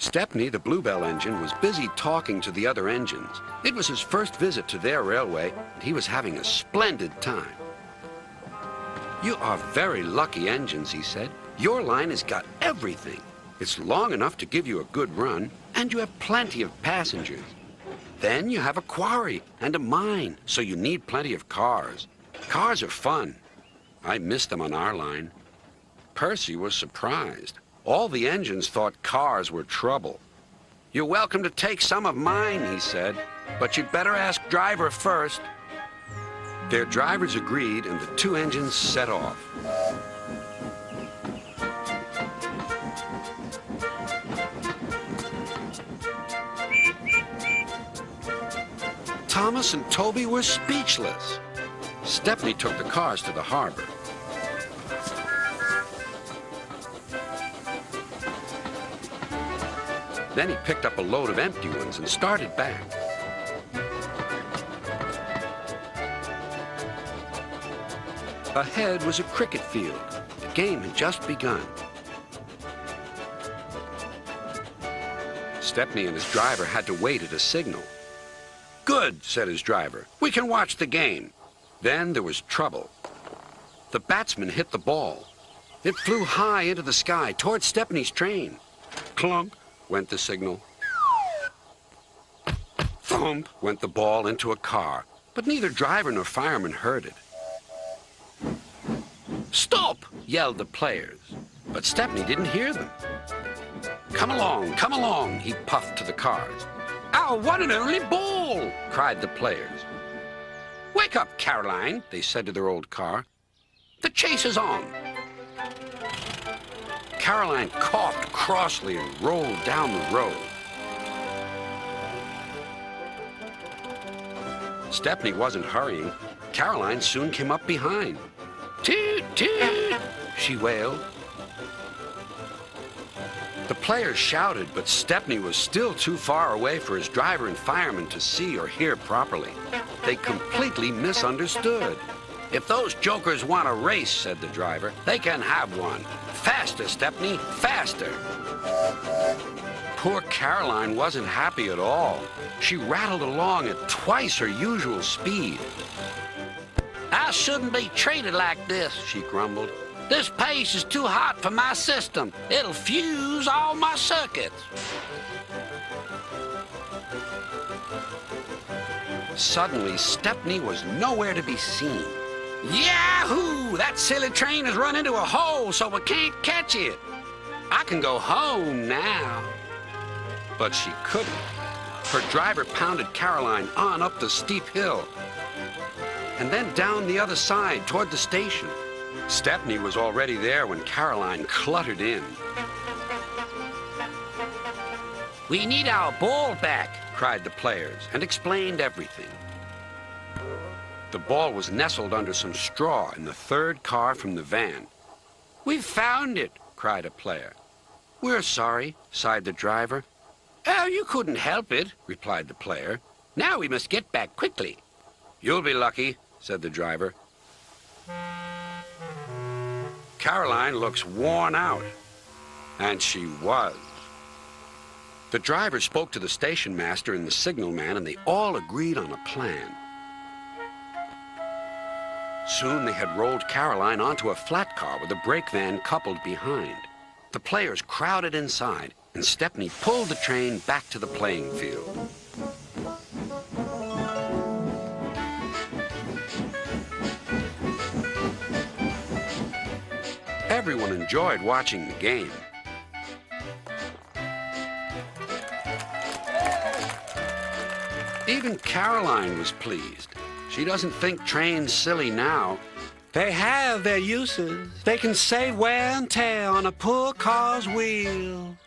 Stepney, the Bluebell engine, was busy talking to the other engines. It was his first visit to their railway, and he was having a splendid time. "You are very lucky engines," he said. "Your line has got everything. It's long enough to give you a good run, and you have plenty of passengers. Then you have a quarry and a mine, so you need plenty of cars. Cars are fun. I missed them on our line." Percy was surprised. All the engines thought cars were trouble. "You're welcome to take some of mine," he said, "but you'd better ask driver first." Their drivers agreed, and the two engines set off. Thomas and Toby were speechless. Stepney took the cars to the harbor. Then he picked up a load of empty ones and started back. Ahead was a cricket field. The game had just begun. Stepney and his driver had to wait at a signal. "Good," said his driver. "We can watch the game." Then there was trouble. The batsman hit the ball. It flew high into the sky toward Stepney's train. Clunk went the signal. Thump went the ball into a car, but neither driver nor fireman heard it. "Stop!" yelled the players, but Stepney didn't hear them. Come along," he puffed to the cars. "Our one and only ball!" cried the players. "Wake up, Caroline," they said to their old car. "The chase is on." Caroline coughed crossly and rolled down the road. Stepney wasn't hurrying. Caroline soon came up behind. "Toot, toot," she wailed. The players shouted, but Stepney was still too far away for his driver and fireman to see or hear properly. They completely misunderstood. "If those jokers want a race," said the driver, "they can have one. Faster, Stepney, faster." Poor Caroline wasn't happy at all. She rattled along at twice her usual speed. "I shouldn't be treated like this," she grumbled. "This pace is too hot for my system. It'll fuse all my circuits." Suddenly, Stepney was nowhere to be seen. "Yahoo! That silly train has run into a hole, so we can't catch it. I can go home now." But she couldn't. Her driver pounded Caroline on up the steep hill and then down the other side toward the station. Stepney was already there when Caroline cluttered in. "We need our ball back," cried the players, and explained everything. The ball was nestled under some straw in the third car from the van. "We've found it," cried a player. "We're sorry," sighed the driver. "Oh, you couldn't help it," replied the player. "Now we must get back quickly." "You'll be lucky," said the driver. Caroline looks worn out. And she was. The driver spoke to the station master and the signal man, and they all agreed on a plan. Soon they had rolled Caroline onto a flat car with a brake van coupled behind. The players crowded inside, and Stepney pulled the train back to the playing field. Everyone enjoyed watching the game. Even Caroline was pleased. She doesn't think trains silly now. They have their uses. They can save wear and tear on a poor car's wheels.